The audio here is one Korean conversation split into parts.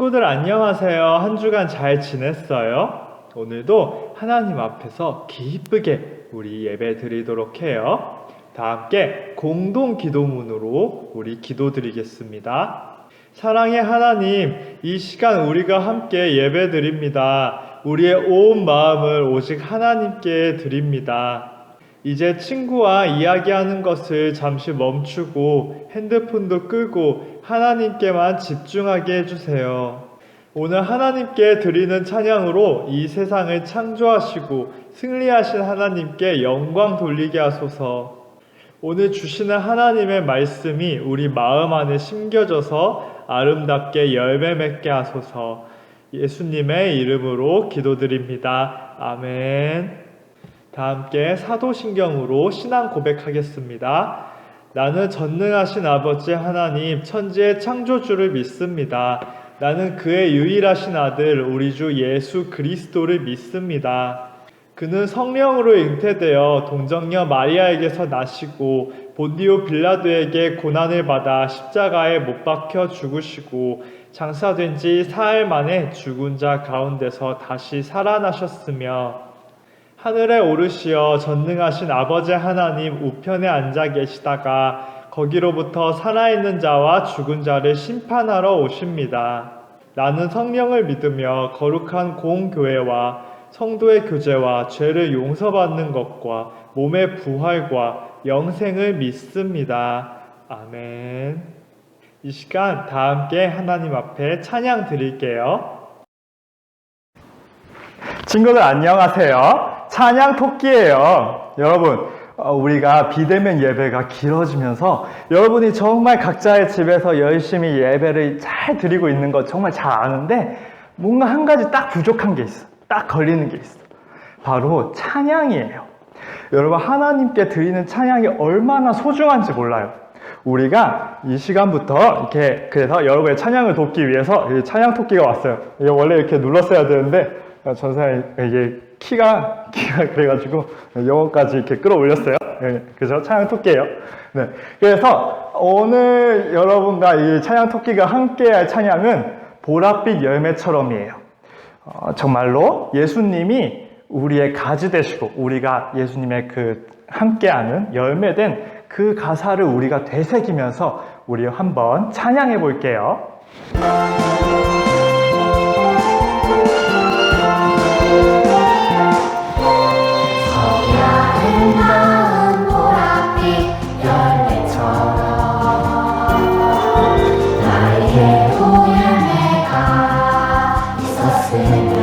친구들 안녕하세요. 한 주간 잘 지냈어요? 오늘도 하나님 앞에서 기쁘게 우리 예배 드리도록 해요. 다 함께 공동 기도문으로 우리 기도드리겠습니다. 사랑의 하나님, 이 시간 우리가 함께 예배 드립니다. 우리의 온 마음을 오직 하나님께 드립니다. 이제 친구와 이야기하는 것을 잠시 멈추고 핸드폰도 끄고 하나님께만 집중하게 해주세요. 오늘 하나님께 드리는 찬양으로 이 세상을 창조하시고 승리하신 하나님께 영광 돌리게 하소서. 오늘 주시는 하나님의 말씀이 우리 마음 안에 심겨져서 아름답게 열매 맺게 하소서. 예수님의 이름으로 기도드립니다. 아멘. 다 함께 사도신경으로 신앙 고백하겠습니다. 나는 전능하신 아버지 하나님 천지의 창조주를 믿습니다. 나는 그의 유일하신 아들 우리 주 예수 그리스도를 믿습니다. 그는 성령으로 잉태되어 동정녀 마리아에게서 나시고 본디오 빌라도에게 고난을 받아 십자가에 못 박혀 죽으시고 장사된 지 사흘 만에 죽은 자 가운데서 다시 살아나셨으며 하늘에 오르시어 전능하신 아버지 하나님 우편에 앉아 계시다가 거기로부터 살아있는 자와 죽은 자를 심판하러 오십니다. 나는 성령을 믿으며 거룩한 공교회와 성도의 교제와 죄를 용서받는 것과 몸의 부활과 영생을 믿습니다. 아멘. 이 시간 다 함께 하나님 앞에 찬양 드릴게요. 친구들 안녕하세요. 찬양 토끼예요. 여러분, 우리가 비대면 예배가 길어지면서 여러분이 정말 각자의 집에서 열심히 예배를 잘 드리고 있는 거 정말 잘 아는데 뭔가 한 가지 딱 부족한 게 있어. 딱 걸리는 게 있어. 바로 찬양이에요. 여러분, 하나님께 드리는 찬양이 얼마나 소중한지 몰라요. 우리가 이 시간부터 이렇게 그래서 여러분의 찬양을 돕기 위해서 찬양 토끼가 왔어요. 이게 원래 이렇게 눌렀어야 되는데 전사님 이게 키가 그래가지고 영어까지 이렇게 끌어올렸어요. 네, 그래서 찬양 토끼예요. 네, 그래서 오늘 여러분과 이 찬양 토끼가 함께할 찬양은 보랏빛 열매처럼이에요. 정말로 예수님이 우리의 가지 되시고 우리가 예수님의 그 함께하는 열매된 그 가사를 우리가 되새기면서 우리 한번 찬양해 볼게요. 아름다운 보랏빛 열매처럼 나에게 열매가 있었으면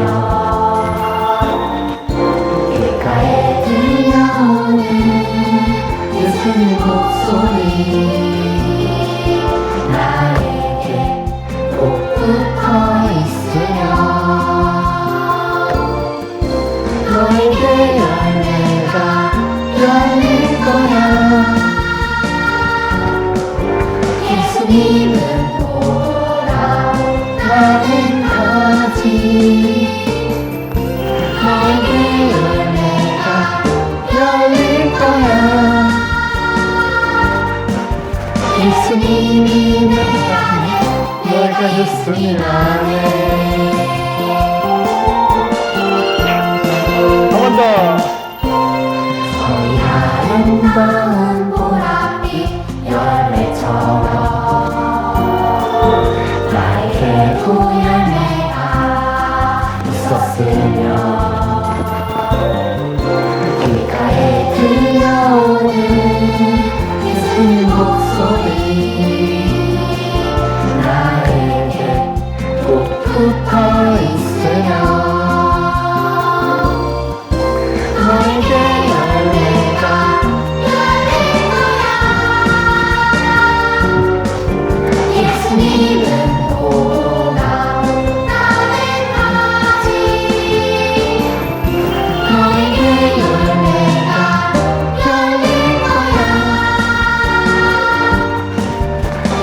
귓가에 들려오는 예수님 목소리 나에게 꼭 붙어 있으면 너에게 열매가 열릴 거야. 예수님은 보라 나는 가지 너에게 열매가 열릴 거야. 예수님이 내 안에 내가 예수님 안에 한 번 더. 아름다운 보랏빛 열매처럼 나에게도 열매가 있었으면 귓가에 들려오는 예수님 목소리 나에게 꼭 붙어 있으면 너에게 열매가 열릴 거야. 예수님은 보라 나는 가지 너에게 열매가 열릴 거야.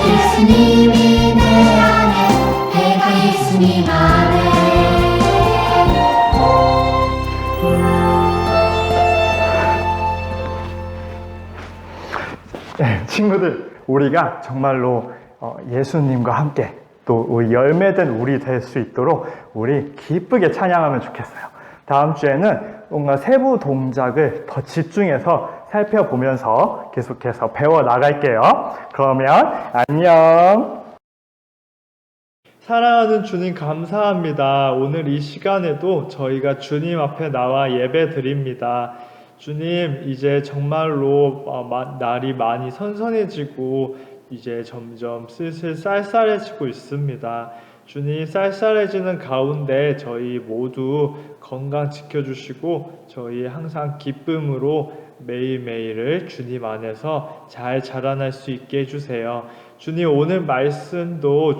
예수님이 내 안에 내가 예수님 안에 네, 친구들, 우리가 정말로 예수님과 함께 또 우리 열매된 우리 될 수 있도록 우리 기쁘게 찬양하면 좋겠어요. 다음 주에는 뭔가 세부 동작을 더 집중해서 살펴보면서 계속해서 배워 나갈게요. 그러면 안녕. 사랑하는 주님 감사합니다. 오늘 이 시간에도 저희가 주님 앞에 나와 예배 드립니다. 주님, 이제 정말로 날이 많이 선선해지고 이제 점점 슬슬 쌀쌀해지고 있습니다. 주님, 쌀쌀해지는 가운데 저희 모두 건강 지켜주시고 저희 항상 기쁨으로 매일매일을 주님 안에서 잘 자라날 수 있게 해주세요. 주님, 오늘 말씀도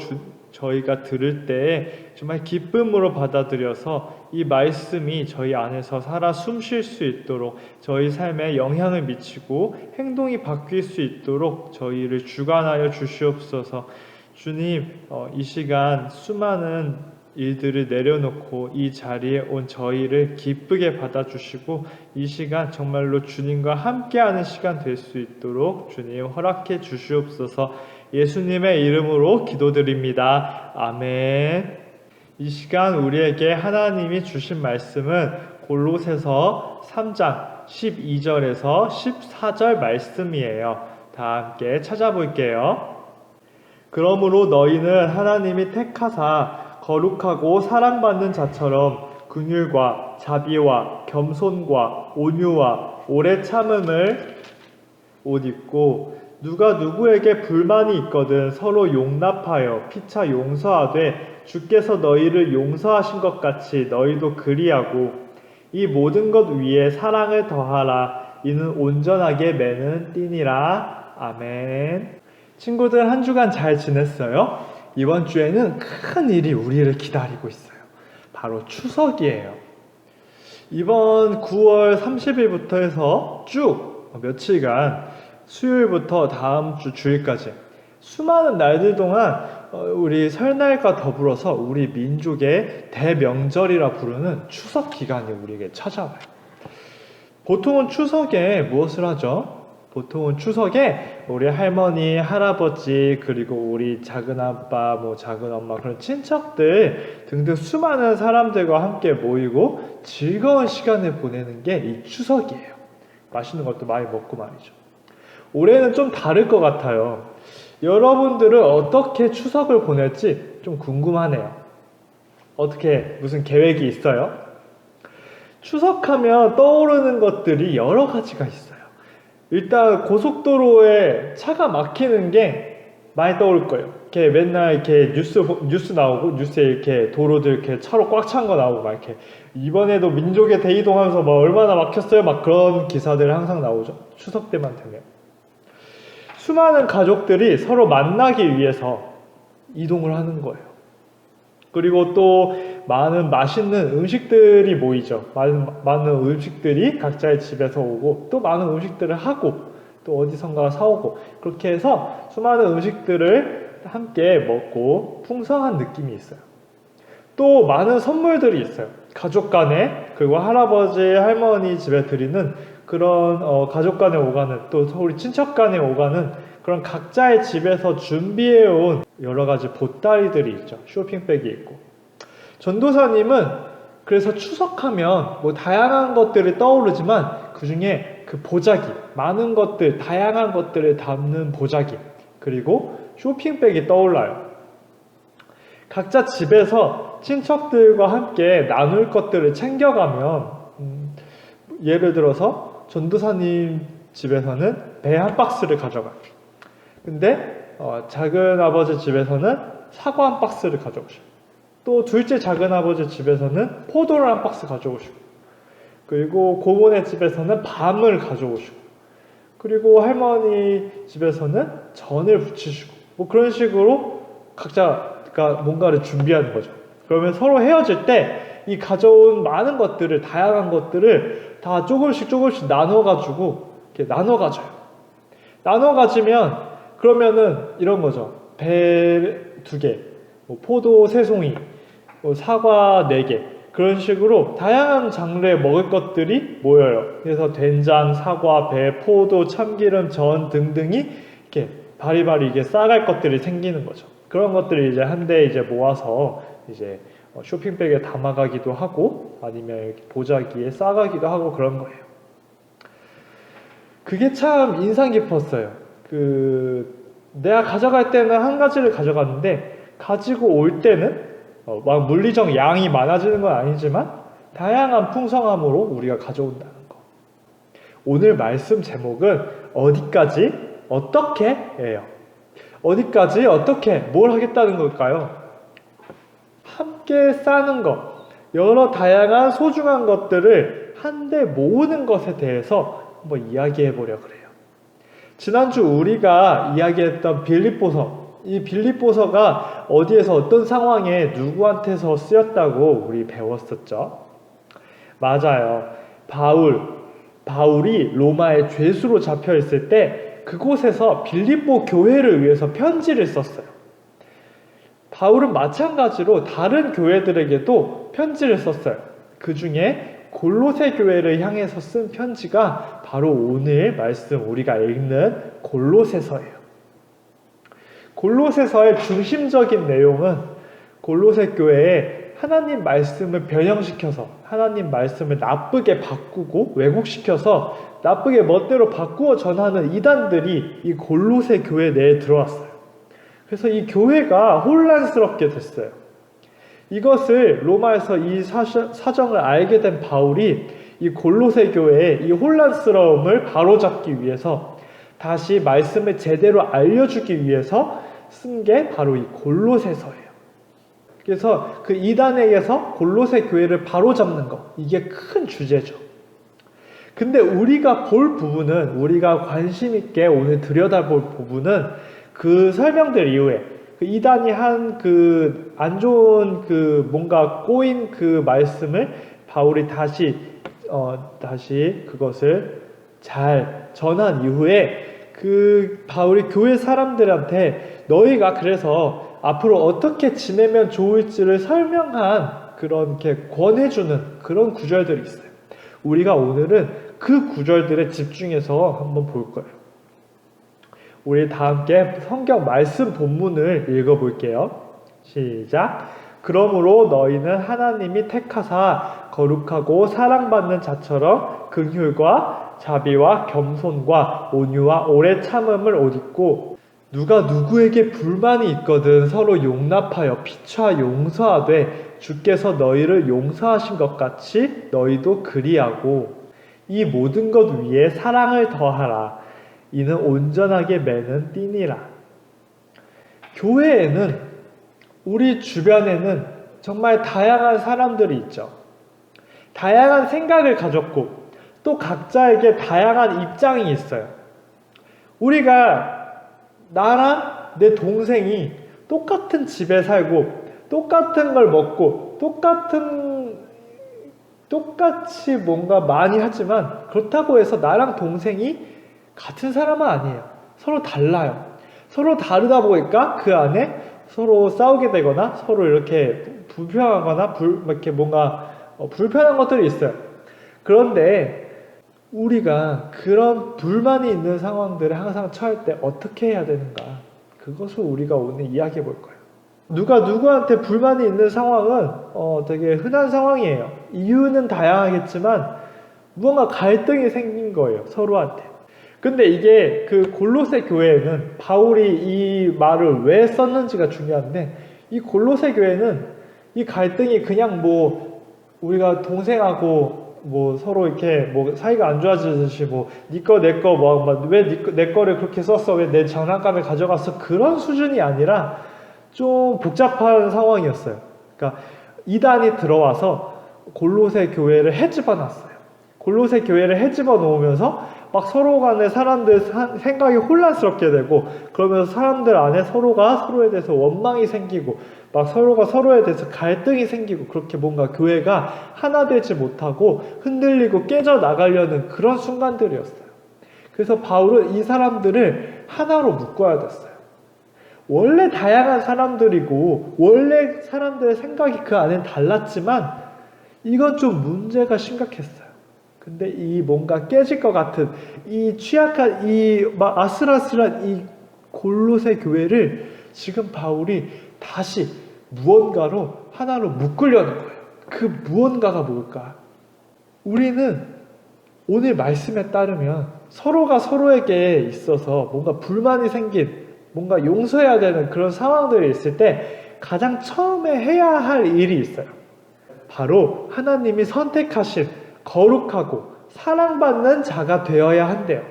저희가 들을 때 정말 기쁨으로 받아들여서 이 말씀이 저희 안에서 살아 숨쉴 수 있도록 저희 삶에 영향을 미치고 행동이 바뀔 수 있도록 저희를 주관하여 주시옵소서. 주님, 이 시간 수많은 일들을 내려놓고 이 자리에 온 저희를 기쁘게 받아주시고 이 시간 정말로 주님과 함께하는 시간 될 수 있도록 주님 허락해 주시옵소서. 예수님의 이름으로 기도드립니다. 아멘. 이 시간 우리에게 하나님이 주신 말씀은 골로새서 3장 12절에서 14절 말씀이에요. 다 함께 찾아볼게요. 그러므로 너희는 하나님이 택하사 거룩하고 사랑받는 자처럼 긍휼과 자비와 겸손과 온유와 오래 참음을 옷 입고 누가 누구에게 불만이 있거든 서로 용납하여 피차 용서하되 주께서 너희를 용서하신 것 같이 너희도 그리하고 이 모든 것 위에 사랑을 더하라. 이는 온전하게 매는 띠니라. 아멘. 친구들, 한 주간 잘 지냈어요? 이번 주에는 큰 일이 우리를 기다리고 있어요. 바로 추석이에요. 이번 9월 30일부터 해서 쭉 며칠간 수요일부터 다음 주 주일까지 수많은 날들 동안 우리 설날과 더불어서 우리 민족의 대명절이라 부르는 추석 기간이 우리에게 찾아와요. 보통은 추석에 무엇을 하죠? 보통은 추석에 우리 할머니, 할아버지, 그리고 우리 작은아빠, 작은엄마, 그런 친척들 등등 수많은 사람들과 함께 모이고 즐거운 시간을 보내는 게 이 추석이에요. 맛있는 것도 많이 먹고 말이죠. 올해는 좀 다를 것 같아요. 여러분들은 어떻게 추석을 보낼지 좀 궁금하네요. 어떻게, 무슨 계획이 있어요? 추석하면 떠오르는 것들이 여러 가지가 있어요. 일단 고속도로에 차가 막히는 게 많이 떠오를 거예요. 이렇게 맨날 이렇게 뉴스 나오고, 뉴스에 이렇게 도로들 이렇게 차로 꽉 찬 거 나오고, 막 이렇게 이번에도 민족의 대이동하면서 얼마나 막혔어요? 막 그런 기사들 항상 나오죠. 추석 때만 되면. 수많은 가족들이 서로 만나기 위해서 이동을 하는 거예요. 그리고 또 많은 맛있는 음식들이 모이죠. 많은 음식들이 각자의 집에서 오고 또 많은 음식들을 하고 또 어디선가 사오고 그렇게 해서 수많은 음식들을 함께 먹고 풍성한 느낌이 있어요. 또 많은 선물들이 있어요. 가족 간에, 그리고 할아버지, 할머니 집에 드리는 그런 가족 간에 오가는, 또 우리 친척 간에 오가는 그런 각자의 집에서 준비해온 여러 가지 보따리들이 있죠. 쇼핑백이 있고. 전도사님은 그래서 추석하면 다양한 것들이 떠오르지만 그 중에 그 보자기, 많은 것들, 다양한 것들을 담는 보자기, 그리고 쇼핑백이 떠올라요. 각자 집에서 친척들과 함께 나눌 것들을 챙겨가면 예를 들어서 전도사님 집에서는 배 한 박스를 가져가요. 근데 작은 아버지 집에서는 사과 한 박스를 가져오시고, 또 둘째 작은 아버지 집에서는 포도를 한 박스 가져오시고, 그리고 고모네 집에서는 밤을 가져오시고, 그리고 할머니 집에서는 전을 부치시고, 그런 식으로 각자가 뭔가를 준비하는 거죠. 그러면 서로 헤어질 때 이 가져온 많은 것들을, 다양한 것들을 다 조금씩 나눠가지고 이렇게 나눠가져요. 나눠가지면 그러면은 이런 거죠. 배 2개, 포도 3송이, 사과 4개, 그런 식으로 다양한 장르의 먹을 것들이 모여요. 그래서 된장, 사과, 배, 포도, 참기름, 전 등등이 이렇게 바리바리 이게 쌓아갈 것들이 생기는 거죠. 그런 것들을 이제 한데 이제 모아서 이제 쇼핑백에 담아가기도 하고 아니면 이렇게 보자기에 싸가기도 하고 그런 거예요. 그게 참 인상 깊었어요. 내가 가져갈 때는 한 가지를 가져갔는데 가지고 올 때는 막 물리적 양이 많아지는 건 아니지만 다양한 풍성함으로 우리가 가져온다는 거. 오늘 말씀 제목은 어디까지 어떻게 예요. 어디까지 어떻게 뭘 하겠다는 걸까요? 함께 싸는 것, 여러 다양한 소중한 것들을 한데 모으는 것에 대해서 한번 이야기해 보려 그래요. 지난주 우리가 이야기했던 빌립보서, 이 빌립보서가 어디에서 어떤 상황에 누구한테서 쓰였다고 우리 배웠었죠? 맞아요. 바울이 로마의 죄수로 잡혀 있을 때 그곳에서 빌립보 교회를 위해서 편지를 썼어요. 바울은 마찬가지로 다른 교회들에게도 편지를 썼어요. 그 중에 골로새 교회를 향해서 쓴 편지가 바로 오늘 말씀 우리가 읽는 골로새서예요. 골로새서의 중심적인 내용은 골로새 교회에 하나님 말씀을 변형시켜서 하나님 말씀을 나쁘게 바꾸고 왜곡시켜서 나쁘게 멋대로 바꾸어 전하는 이단들이 이 골로새 교회 내에 들어왔어요. 그래서 이 교회가 혼란스럽게 됐어요. 이것을 로마에서 이 사정을 알게 된 바울이 이 골로새 교회의 이 혼란스러움을 바로잡기 위해서 다시 말씀을 제대로 알려주기 위해서 쓴 게 바로 이 골로새서예요. 그래서 그 이단에게서 골로새 교회를 바로잡는 것, 이게 큰 주제죠. 근데 우리가 볼 부분은, 우리가 관심 있게 오늘 들여다볼 부분은 그 설명들 이후에 그 이단이 한 그 안 좋은 그 뭔가 꼬인 그 말씀을 바울이 다시 그것을 잘 전한 이후에 그 바울이 교회 사람들한테 너희가 그래서 앞으로 어떻게 지내면 좋을지를 설명한 그런 이렇게 권해주는 그런 구절들이 있어요. 우리가 오늘은 그 구절들에 집중해서 한번 볼 거예요. 우리 다 함께 성경 말씀 본문을 읽어볼게요. 시작. 그러므로 너희는 하나님이 택하사 거룩하고 사랑받는 자처럼 긍휼과 자비와 겸손과 온유와 오래 참음을 옷 입고 누가 누구에게 불만이 있거든 서로 용납하여 피차 용서하되 주께서 너희를 용서하신 것 같이 너희도 그리하고 이 모든 것 위에 사랑을 더하라. 이는 온전하게 매는 띠니라. 교회에는 우리 주변에는 정말 다양한 사람들이 있죠. 다양한 생각을 가졌고 또 각자에게 다양한 입장이 있어요. 우리가 나랑 내 동생이 똑같은 집에 살고 똑같은 걸 먹고 똑같이 뭔가 많이 하지만 그렇다고 해서 나랑 동생이 같은 사람은 아니에요. 서로 달라요. 서로 다르다 보니까 그 안에 서로 싸우게 되거나 서로 이렇게 불평하거나 이렇게 뭔가 불편한 것들이 있어요. 그런데 우리가 그런 불만이 있는 상황들에 항상 처할 때 어떻게 해야 되는가? 그것을 우리가 오늘 이야기해 볼 거예요. 누가 누구한테 불만이 있는 상황은 되게 흔한 상황이에요. 이유는 다양하겠지만 무언가 갈등이 생긴 거예요. 서로한테. 근데 이게 그 골로새 교회에는 바울이 이 말을 왜 썼는지가 중요한데 이 골로새 교회는 이 갈등이 그냥 뭐 우리가 동생하고 뭐 서로 이렇게 뭐 사이가 안 좋아지듯이 뭐 니 거 내 거 뭐 왜 내 거를 그렇게 썼어 왜 내 장난감을 가져갔어 그런 수준이 아니라 좀 복잡한 상황이었어요. 그러니까 이단이 들어와서 골로새 교회를 헤집어 놨어요. 골로새 교회를 헤집어 놓으면서 막 서로 간에 사람들 생각이 혼란스럽게 되고 그러면서 사람들 안에 서로가 서로에 대해서 원망이 생기고 막 서로가 서로에 대해서 갈등이 생기고 그렇게 뭔가 교회가 하나 되지 못하고 흔들리고 깨져 나가려는 그런 순간들이었어요. 그래서 바울은 이 사람들을 하나로 묶어야 됐어요. 원래 다양한 사람들이고 원래 사람들의 생각이 그 안엔 달랐지만 이건 좀 문제가 심각했어요. 근데 이 뭔가 깨질 것 같은 이 취약한 이 막 아슬아슬한 이 골로새 교회를 지금 바울이 다시 무언가로 하나로 묶으려는 거예요. 그 무언가가 뭘까? 우리는 오늘 말씀에 따르면 서로가 서로에게 있어서 뭔가 불만이 생긴, 뭔가 용서해야 되는 그런 상황들이 있을 때 가장 처음에 해야 할 일이 있어요. 바로 하나님이 선택하신 거룩하고 사랑받는 자가 되어야 한대요.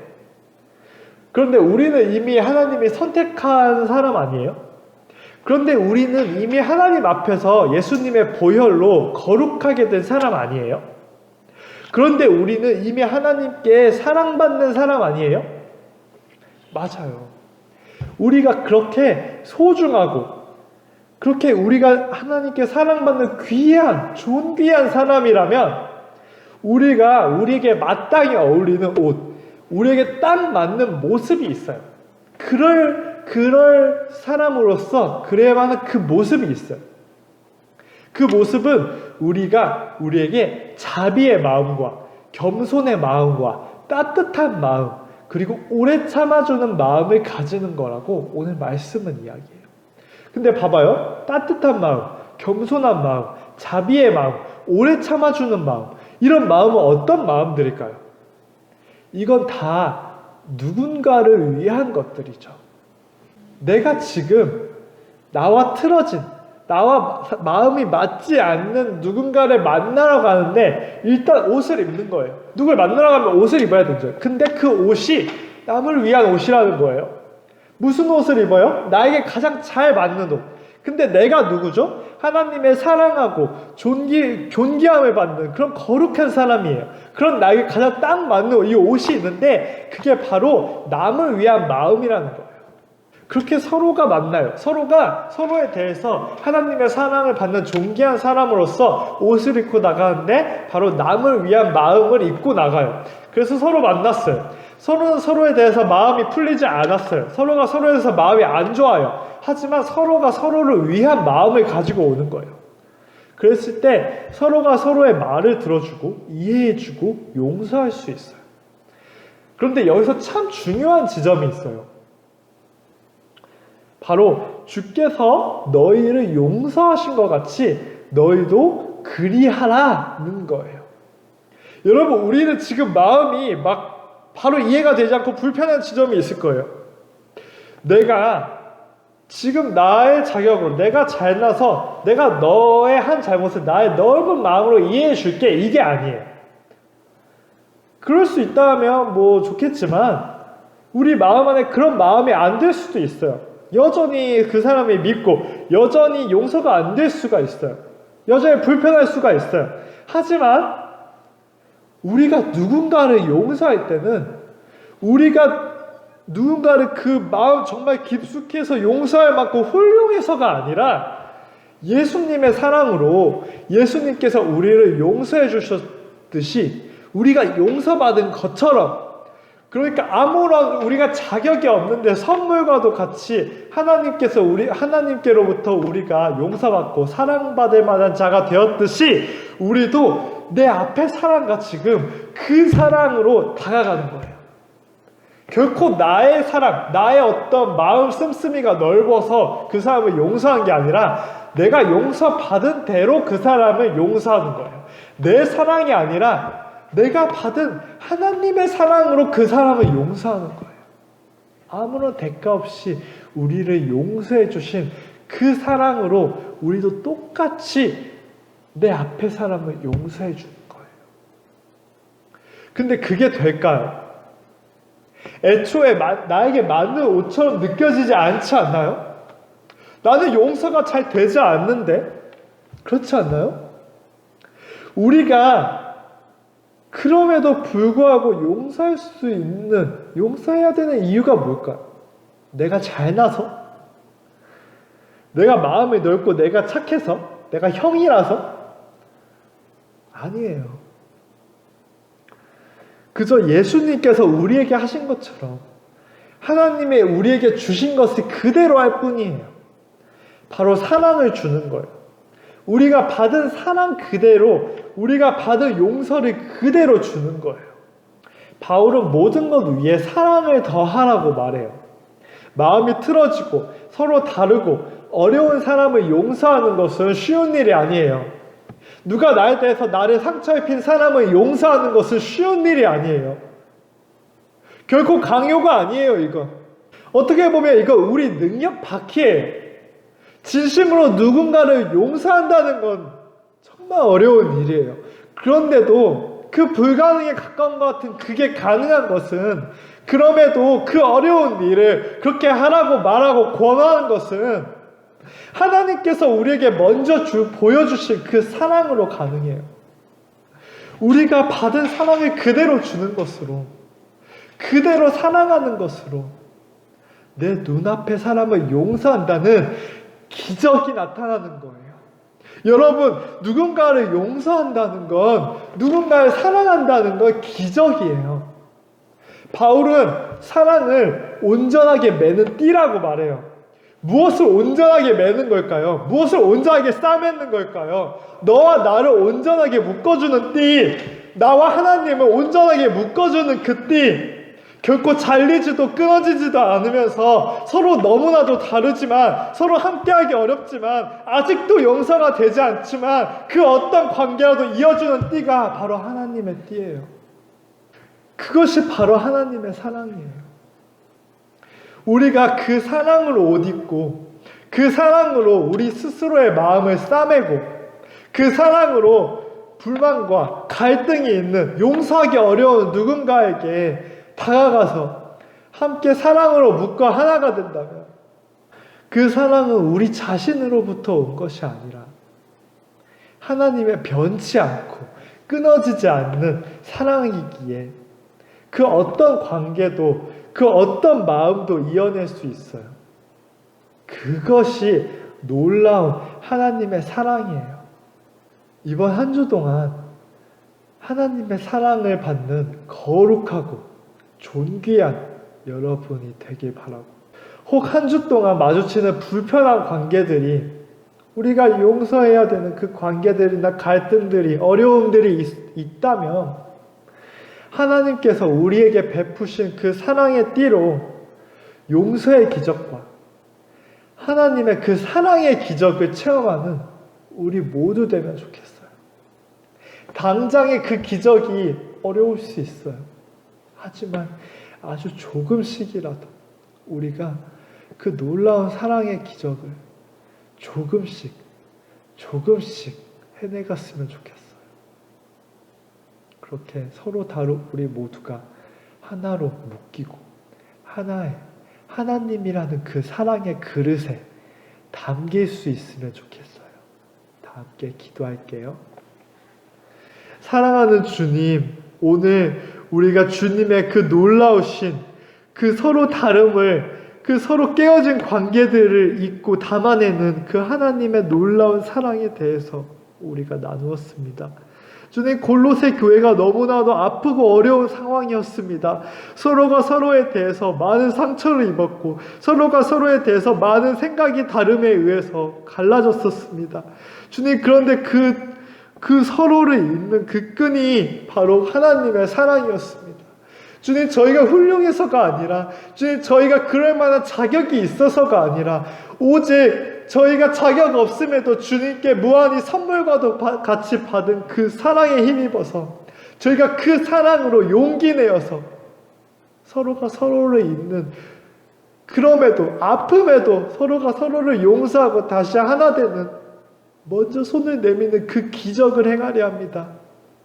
그런데 우리는 이미 하나님이 선택한 사람 아니에요? 그런데 우리는 이미 하나님 앞에서 예수님의 보혈로 거룩하게 된 사람 아니에요? 그런데 우리는 이미 하나님께 사랑받는 사람 아니에요? 맞아요. 우리가 그렇게 소중하고 그렇게 우리가 하나님께 사랑받는 귀한, 존귀한 사람이라면 우리가 우리에게 마땅히 어울리는 옷, 우리에게 딱 맞는 모습이 있어요. 그럴 사람으로서 그래야만 하는 그 모습이 있어요. 그 모습은 우리가 우리에게 자비의 마음과 겸손의 마음과 따뜻한 마음, 그리고 오래 참아주는 마음을 가지는 거라고 오늘 말씀은 이야기해요. 근데 봐봐요. 따뜻한 마음, 겸손한 마음, 자비의 마음, 오래 참아주는 마음, 이런 마음은 어떤 마음들일까요? 이건 다 누군가를 위한 것들이죠. 내가 지금 나와 틀어진, 나와 마음이 맞지 않는 누군가를 만나러 가는데 일단 옷을 입는 거예요. 누굴 만나러 가면 옷을 입어야 되죠. 근데 그 옷이 남을 위한 옷이라는 거예요. 무슨 옷을 입어요? 나에게 가장 잘 맞는 옷. 근데 내가 누구죠? 하나님의 사랑하고 존귀함을 받는 그런 거룩한 사람이에요. 그런 나에게 가장 딱 맞는 이 옷이 있는데 그게 바로 남을 위한 마음이라는 거예요. 그렇게 서로가 만나요. 서로가 서로에 대해서 하나님의 사랑을 받는 존귀한 사람으로서 옷을 입고 나가는데 바로 남을 위한 마음을 입고 나가요. 그래서 서로 만났어요. 서로는 서로에 대해서 마음이 풀리지 않았어요. 서로가 서로에 대해서 마음이 안 좋아요. 하지만 서로가 서로를 위한 마음을 가지고 오는 거예요. 그랬을 때 서로가 서로의 말을 들어주고 이해해주고 용서할 수 있어요. 그런데 여기서 참 중요한 지점이 있어요. 바로 주께서 너희를 용서하신 것 같이 너희도 그리하라는 거예요. 여러분, 우리는 지금 마음이 막 바로 이해가 되지 않고 불편한 지점이 있을 거예요. 내가 지금 나의 자격으로 내가 잘나서 내가 너의 한 잘못을 나의 넓은 마음으로 이해해 줄게, 이게 아니에요. 그럴 수 있다면 뭐 좋겠지만 우리 마음 안에 그런 마음이 안 될 수도 있어요. 여전히 그 사람이 믿고 여전히 용서가 안 될 수가 있어요. 여전히 불편할 수가 있어요. 하지만 우리가 누군가를 용서할 때는 우리가 누군가를 그 마음 정말 깊숙이 해서 용서할 만큼 훌륭해서가 아니라 예수님의 사랑으로 예수님께서 우리를 용서해 주셨듯이 우리가 용서받은 것처럼, 그러니까 아무런 우리가 자격이 없는데 선물과도 같이 하나님께로부터 우리가 용서받고 사랑받을 만한 자가 되었듯이 우리도 내 앞에 사랑과 지금 그 사랑으로 다가가는 거예요. 결코 나의 사랑, 나의 어떤 마음 씀씀이가 넓어서 그 사람을 용서한 게 아니라 내가 용서받은 대로 그 사람을 용서하는 거예요. 내 사랑이 아니라 내가 받은 하나님의 사랑으로 그 사람을 용서하는 거예요. 아무런 대가 없이 우리를 용서해 주신 그 사랑으로 우리도 똑같이 내 앞에 사람을 용서해 주는 거예요. 근데 그게 될까요? 애초에 나에게 맞는 옷처럼 느껴지지 않지 않나요? 나는 용서가 잘 되지 않는데 그렇지 않나요? 우리가 그럼에도 불구하고 용서해야 되는 이유가 뭘까요? 내가 잘나서? 내가 마음이 넓고 내가 착해서? 내가 형이라서? 아니에요. 그저 예수님께서 우리에게 하신 것처럼 하나님의 우리에게 주신 것을 그대로 할 뿐이에요. 바로 사랑을 주는 거예요. 우리가 받은 사랑 그대로, 우리가 받은 용서를 그대로 주는 거예요. 바울은 모든 것 위에 사랑을 더하라고 말해요. 마음이 틀어지고 서로 다르고 어려운 사람을 용서하는 것은 쉬운 일이 아니에요. 누가 나에 대해서 나를 상처 입힌 사람을 용서하는 것은 쉬운 일이 아니에요. 결코 강요가 아니에요, 이거. 어떻게 보면 이거 우리 능력 밖이에요. 진심으로 누군가를 용서한다는 건 정말 어려운 일이에요. 그런데도 그 불가능에 가까운 것 같은 그게 가능한 것은, 그럼에도 그 어려운 일을 그렇게 하라고 말하고 권하는 것은 하나님께서 우리에게 먼저 보여주신 그 사랑으로 가능해요. 우리가 받은 사랑을 그대로 주는 것으로, 그대로 사랑하는 것으로 내 눈앞의 사람을 용서한다는 기적이 나타나는 거예요. 여러분, 누군가를 용서한다는 건, 누군가를 사랑한다는 건 기적이에요. 바울은 사랑을 온전하게 매는 띠라고 말해요. 무엇을 온전하게 매는 걸까요? 무엇을 온전하게 싸매는 걸까요? 너와 나를 온전하게 묶어주는 띠, 나와 하나님을 온전하게 묶어주는 그 띠, 결코 잘리지도 끊어지지도 않으면서 서로 너무나도 다르지만, 서로 함께하기 어렵지만, 아직도 용서가 되지 않지만 그 어떤 관계라도 이어주는 띠가 바로 하나님의 띠예요. 그것이 바로 하나님의 사랑이에요. 우리가 그 사랑으로 옷 입고, 그 사랑으로 우리 스스로의 마음을 싸매고, 그 사랑으로 불만과 갈등이 있는, 용서하기 어려운 누군가에게 다가가서 함께 사랑으로 묶어 하나가 된다면, 그 사랑은 우리 자신으로부터 온 것이 아니라 하나님의 변치 않고 끊어지지 않는 사랑이기에 그 어떤 관계도, 그 어떤 마음도 이어낼 수 있어요. 그것이 놀라운 하나님의 사랑이에요. 이번 한 주 동안 하나님의 사랑을 받는 거룩하고 존귀한 여러분이 되길 바라고, 혹 한 주 동안 마주치는 불편한 관계들이, 우리가 용서해야 되는 그 관계들이나 갈등들이, 어려움들이 있다면 하나님께서 우리에게 베푸신 그 사랑의 띠로 용서의 기적과 하나님의 그 사랑의 기적을 체험하는 우리 모두 되면 좋겠어요. 당장의 그 기적이 어려울 수 있어요. 하지만 아주 조금씩이라도 우리가 그 놀라운 사랑의 기적을 조금씩 해내갔으면 좋겠어요. 그렇게 서로 다른 우리 모두가 하나로 묶이고 하나의 하나님이라는 그 사랑의 그릇에 담길 수 있으면 좋겠어요. 다 함께 기도할게요. 사랑하는 주님, 오늘 우리가 주님의 그 놀라우신 그 서로 다름을, 그 서로 깨어진 관계들을 잊고 담아내는 그 하나님의 놀라운 사랑에 대해서 우리가 나누었습니다. 주님, 골로새 교회가 너무나도 아프고 어려운 상황이었습니다. 서로가 서로에 대해서 많은 상처를 입었고, 서로가 서로에 대해서 많은 생각이 다름에 의해서 갈라졌었습니다. 주님, 그런데 그 서로를 잇는 그 끈이 바로 하나님의 사랑이었습니다. 주님, 저희가 훌륭해서가 아니라, 주님, 저희가 그럴 만한 자격이 있어서가 아니라, 오직 저희가 자격 없음에도 주님께 무한히 선물과도 같이 받은 그 사랑에 힘입어서 저희가 그 사랑으로 용기 내어서 서로가 서로를 잇는, 그럼에도 아픔에도 서로가 서로를 용서하고 다시 하나 되는, 먼저 손을 내미는 그 기적을 행하려 합니다.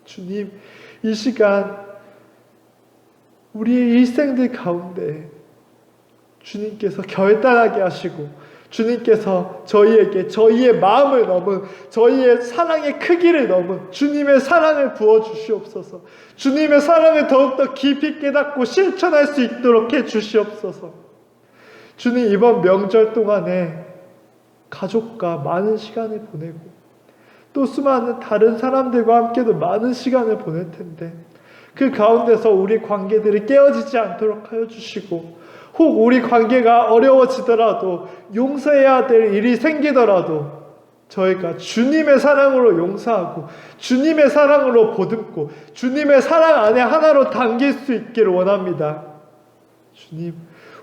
주님, 이 시간 우리의 일생들 가운데 주님께서 결단하게 하시고, 주님께서 저희에게 저희의 마음을 넘은, 저희의 사랑의 크기를 넘은 주님의 사랑을 부어주시옵소서. 주님의 사랑을 더욱더 깊이 깨닫고 실천할 수 있도록 해주시옵소서. 주님, 이번 명절 동안에 가족과 많은 시간을 보내고 또 수많은 다른 사람들과 함께도 많은 시간을 보낼 텐데, 그 가운데서 우리 관계들이 깨어지지 않도록 하여 주시고, 혹 우리 관계가 어려워지더라도, 용서해야 될 일이 생기더라도 저희가 주님의 사랑으로 용서하고 주님의 사랑으로 보듬고 주님의 사랑 안에 하나로 담길 수 있기를 원합니다. 주님,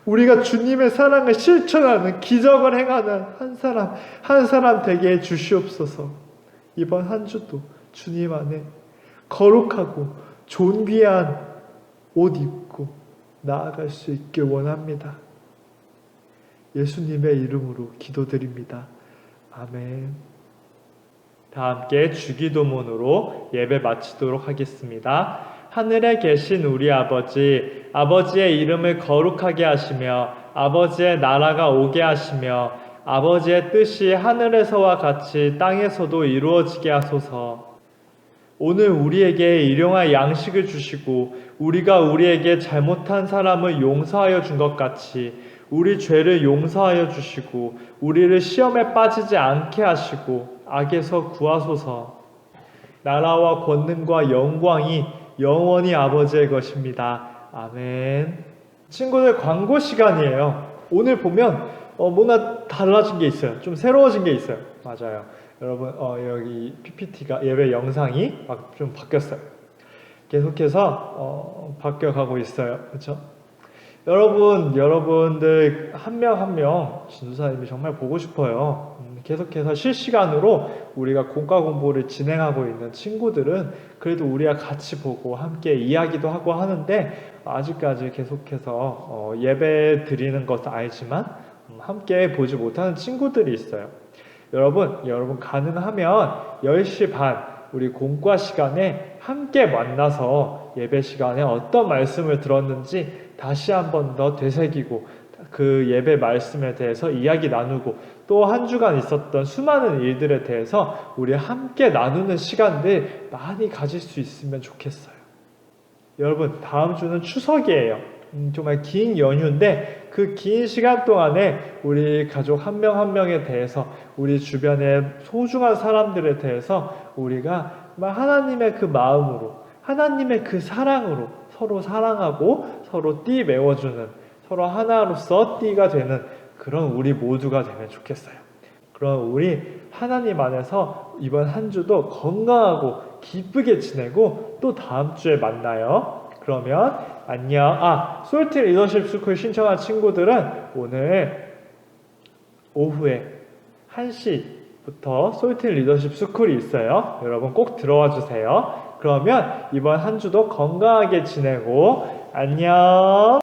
우리가 주님의 사랑을 실천하는 기적을 행하는 한 사람 되게 해 주시옵소서. 이번 한 주도 주님 안에 거룩하고 존귀한 옷 입고 나아갈 수 있길 원합니다. 예수님의 이름으로 기도드립니다. 아멘. 다 함께 주기도문으로 예배 마치도록 하겠습니다. 하늘에 계신 우리 아버지, 아버지의 이름을 거룩하게 하시며 아버지의 나라가 오게 하시며 아버지의 뜻이 하늘에서와 같이 땅에서도 이루어지게 하소서. 오늘 우리에게 일용할 양식을 주시고 우리가 우리에게 잘못한 사람을 용서하여 준 것 같이 우리 죄를 용서하여 주시고 우리를 시험에 빠지지 않게 하시고 악에서 구하소서. 나라와 권능과 영광이 영원히 아버지의 것입니다. 아멘. 친구들, 광고 시간이에요. 오늘 보면 뭔가 달라진 게 있어요. 좀 새로워진 게 있어요. 맞아요. 여러분 여기 PPT가 예배 영상이 막 좀 바뀌었어요. 계속해서 바뀌어가고 있어요. 그렇죠? 여러분들 한 명 한 명 진도사님이 정말 보고 싶어요. 계속해서 실시간으로 우리가 공과 공부를 진행하고 있는 친구들은 그래도 우리가 같이 보고 함께 이야기도 하고 하는데 아직까지 계속해서 예배 드리는 것은 알지만 함께 보지 못하는 친구들이 있어요. 여러분 가능하면 10시 반 우리 공과 시간에 함께 만나서 예배 시간에 어떤 말씀을 들었는지 다시 한 번 더 되새기고 그 예배 말씀에 대해서 이야기 나누고 또 한 주간 있었던 수많은 일들에 대해서 우리 함께 나누는 시간들 많이 가질 수 있으면 좋겠어요. 여러분, 다음 주는 추석이에요. 정말 긴 연휴인데 그 긴 시간 동안에 우리 가족 한 명 한 명에 대해서 우리 주변의 소중한 사람들에 대해서 우리가 하나님의 그 마음으로 하나님의 그 사랑으로 서로 사랑하고 서로 띠 메워주는 서로 하나로서 띠가 되는 그런 우리 모두가 되면 좋겠어요. 그럼 우리 하나님 안에서 이번 한 주도 건강하고 기쁘게 지내고 또 다음 주에 만나요. 그러면 안녕. 솔티 리더십 스쿨 신청한 친구들은 오늘 오후에 1시부터 솔티 리더십 스쿨이 있어요. 여러분 꼭 들어와 주세요. 그러면 이번 한 주도 건강하게 지내고 안녕.